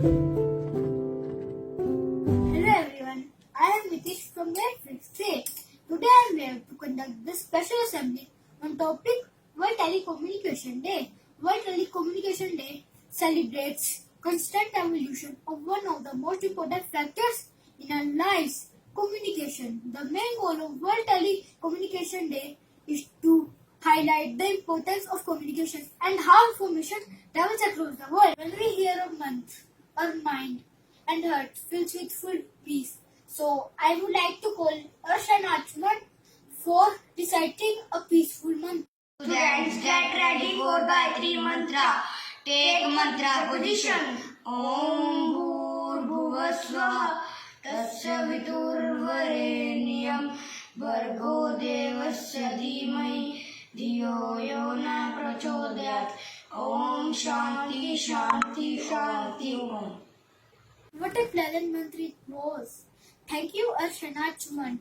Hello everyone, I am Nitish from grade 6A. Today I am here to conduct this special assembly on topic World Telecommunication Day. World Telecommunication Day celebrates constant evolution of one of the most important factors in our lives, communication. The main goal of World Telecommunication Day is to highlight the importance of communication and how information travels across the world. When we hear a month, our mind and heart fills with full peace. So I would like to call Arsh and Achman for reciting a peaceful mantra. Students, get ready for Gayatri Mantra. Take mantra position. Om Bhur Swaha Tasya Viturvarenyam Bhargo Devasya Dhimai Dhiyo Yona Prachodayat. Om Shanti Shanti Shanti Om. What a pleasant mantra it was. Thank you, Arsh and Achman.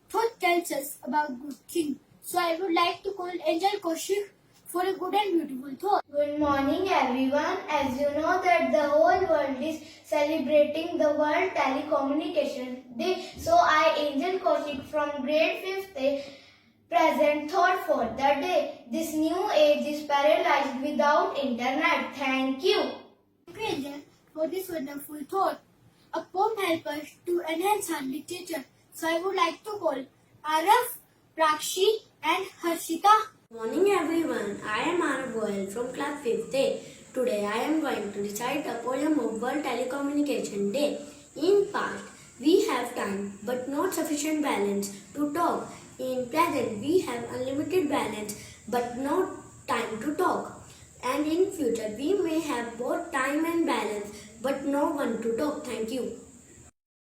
Thought tells us about good things. So I would like to call Angel Kaushik for a good and beautiful thought. Good morning everyone. As you know that the whole world is celebrating the World Telecommunication Day. So I, Angel Kaushik from grade 5th A, present thought for the day. This new age is paralyzed without internet. Thank you. Thank you, Angel, for this wonderful thought. A poem helps us to enhance our literature. So I would like to call Araf, Prakshi and Harshita. Morning everyone, I am Arav Goyal from class 5th A. Today I am going to recite a poem of World Telecommunication Day. In past, we have time but not sufficient balance to talk. In present, we have unlimited balance but not time to talk. And in future, we may have both time and balance but no one to talk. Thank you.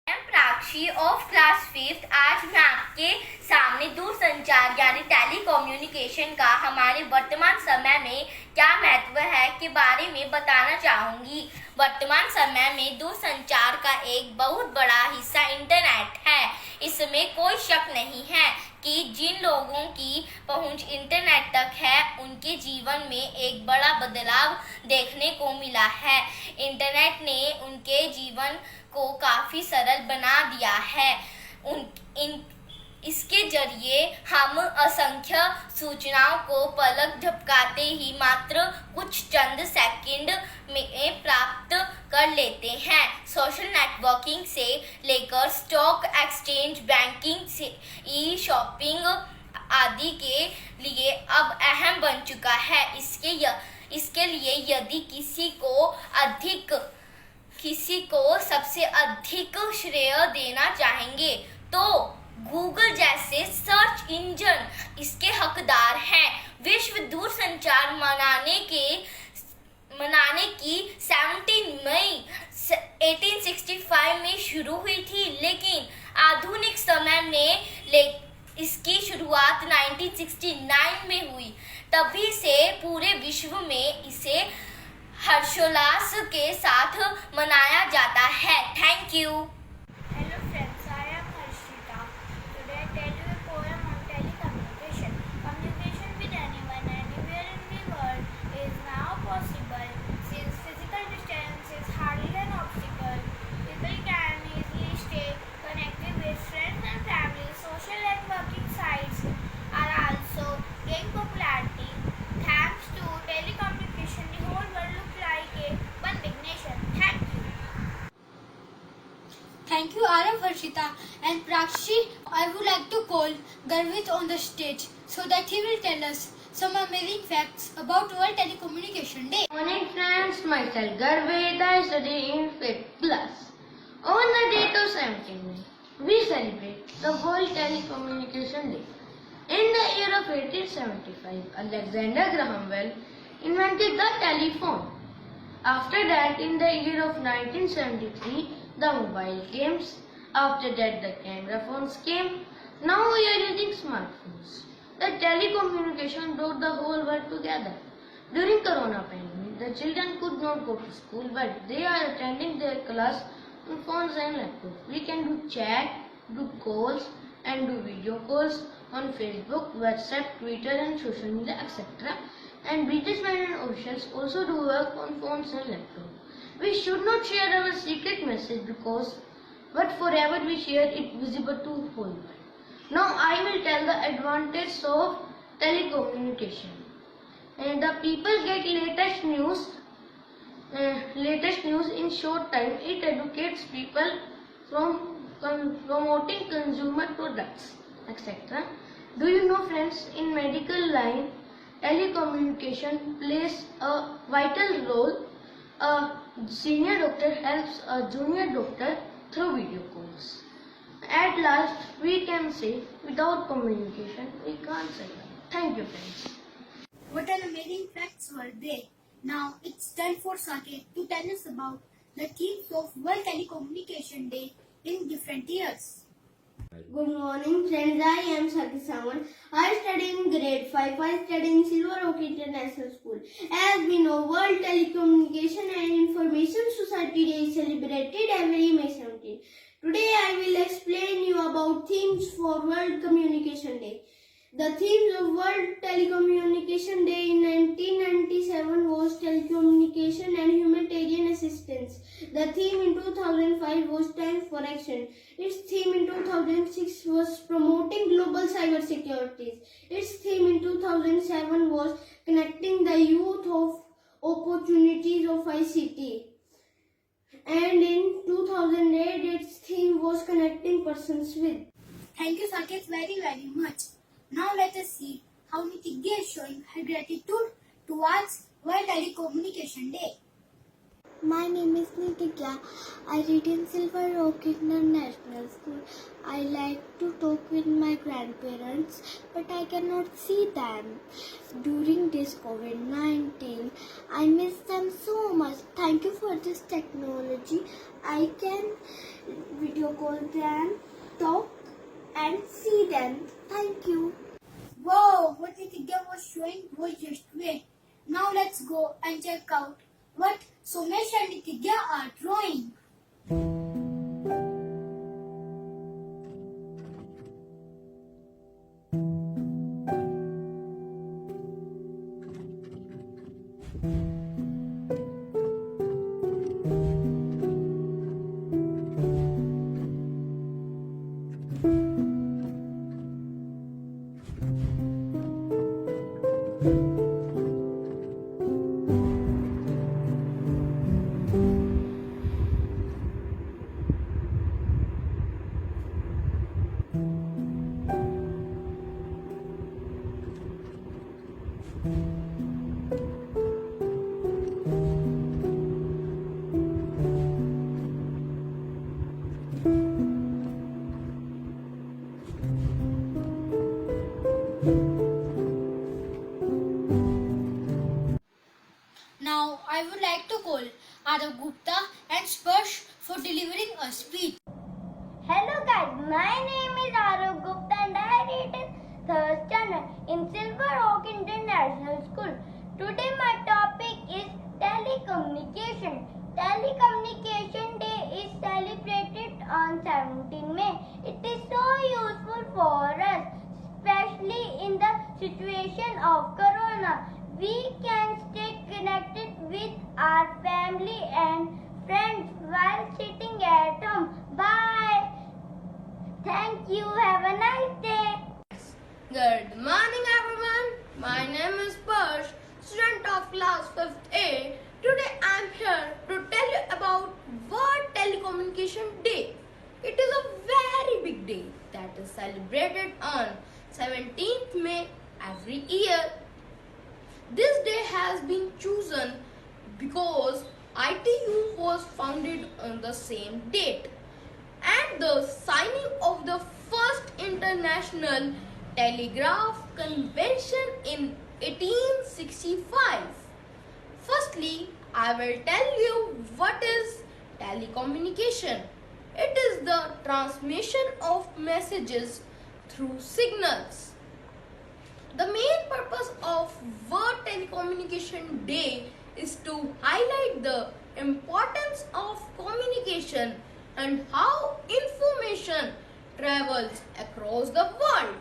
प्राक्षी of class 5th। आज मैं आपके सामने दूरसंचार यानी telecommunication का हमारे वर्तमान समय में क्या महत्व है के बारे में बताना चाहूंगी। वर्तमान समय में दूरसंचार का एक बहुत बड़ा हिस्सा इंटरनेट है। इसमें कोई शक नहीं है कि जिन लोगों की पहुंच इंटरनेट तक है उनके जीवन में एक बड़ा बदलाव देखने को मिला है। इंटरनेट ने उनके जीवन को काफी सरल बना दिया है। इसके जरिए हम असंख्य सूचनाओं को पलक झपकाते ही मात्र कुछ चंद सेकंड में प्राप्त कर लेते हैं। सोशल नेटवर्किंग से लेकर स्टॉक एक्सचेंज, बैंकिंग से ई शॉपिंग आदि के लिए अब अहम बन चुका है। इसके लिए यदि किसी को सबसे अधिक श्रेय देना चाहेंगे तो गूगल जैसे सर्च इंजन इसके हकदार हैं। विश्व दूरसंचार मनाने की 17 मई 1865 में शुरू हुई थी, लेकिन आधुनिक समय में इसकी शुरुआत 1969 में हुई। तभी से पूरे विश्व में इसे हर्षोल्लास के साथ मनाया जाता है। Thank you. Hello friends, I am Harshita. Today I tell you a poem on telecommunication. Communication with anyone, anywhere in the world is now possible. Since physical distance is hardly an obstacle, people can easily stay connected with friends and family. Social networking sites are also gaining popularity. Thanks to telecommunication, the whole world looks like a one big nation. Thank you. Thank you, Araf, Harshita and Prakshi. I would like to call Garvit on the stage so that he will tell us some amazing facts about World Telecommunication Day. Morning friends, myself Garvit, I study in 5th class. On the date of 17th May, we celebrate the World Telecommunication Day. In the year of 1875, Alexander Graham Bell invented the telephone. After that, in the year of 1973, the mobile games. After that, the camera phones came. Now we are using smartphones. The telecommunication brought the whole world together. During Corona pandemic, the children could not go to school, but they are attending their class on phones and laptops. We can do chat, do calls, and do video calls on Facebook, WhatsApp, Twitter, and social media, etc. And businessmen and officials also do work on phones and laptops. We should not share our secret message because but forever we share it visible to whole world. Now I will tell the advantage of telecommunication. And the people get latest news in short time. It educates people from promoting consumer products, etc. Do you know, friends, in medical line, telecommunication plays a vital role. A senior doctor helps a junior doctor through video calls. At last, we can say, without communication, we can't survive. Thank you, friends. What an amazing facts were they. Now it's time for Saket to tell us about the themes of World Telecommunication Day in different years. Good morning, friends. I am Sakit Sawan. I study in grade 5. I study in Silver Oak International School. As we know, World Telecommunication and Information Society Day is celebrated every May 17. Today, I will explain you about themes for World Communication Day. The themes of World Telecommunication Day in 1997 was telecommunication and humanitarian assistance. The theme in 2005 was time for action. Its theme in 2006 was promoting global cyber security. Its theme in 2007 was connecting the youth of opportunities of ICT. And in 2008, its theme was connecting persons with. Thank you, Saket, very, very much. Now let us see how Nitigya is showing her gratitude towards World Telecommunication Day. My name is Nitigya. I read in Silver Oak International School. I like to talk with my grandparents, but I cannot see them. During this COVID-19, I miss them so much. Thank you for this technology. I can video call them, talk and see them. Thank you. Wow, what Nitigya was showing was just great. Now let's go and check out what Somesh and Nitigya are drawing. Now I would like to call Arav Gupta and Sparsh for delivering a speech. Hello guys, my name is Arav Gupta and I read in 3rd standard in Silver Oak International School. Today my topic is telecommunication. Telecommunication Day is celebrated on 17 May. It is so useful for us, especially in the situation of Corona. We can stay connected with our family and friends while sitting at home. Bye. Thank you. Have a nice day. Good morning everyone. My name is Parsh, student of class 5th A. Today I am here to tell you about World Telecommunication Day. It is a very big day that is celebrated on 17th May every year. This day has been chosen because ITU was founded on the same date and the signing of the first International Telegraph Convention in 1865. Firstly, I will tell you what is telecommunication. It is the transmission of messages through signals. The main purpose of World Telecommunication Day is to highlight the importance of communication and how information travels across the world.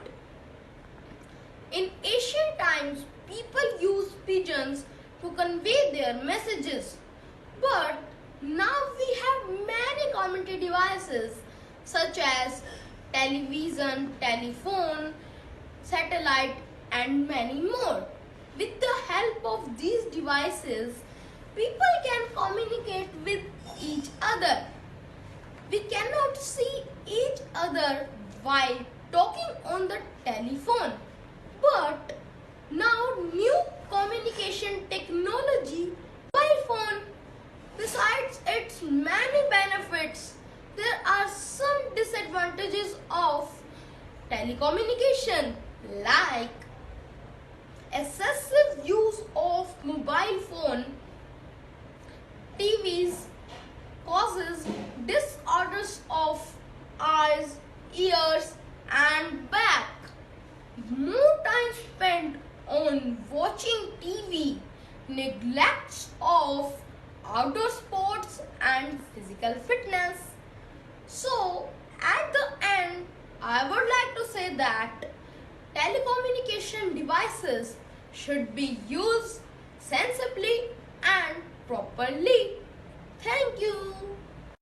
In ancient times, people used pigeons to convey their messages, but Now we have many community devices such as television, telephone, satellite and many more. With the help of these devices, people can communicate with each other. We cannot see each other while talking on the telephone. But now new communication technology, mobile phone, besides its many benefits, there are some disadvantages of telecommunication like excessive use of mobile phone, TVs causes disorders of eyes, ears and back. More time spent on watching TV, neglects of outdoor sports and physical fitness. So, at the end, I would like to say that telecommunication devices should be used sensibly and properly.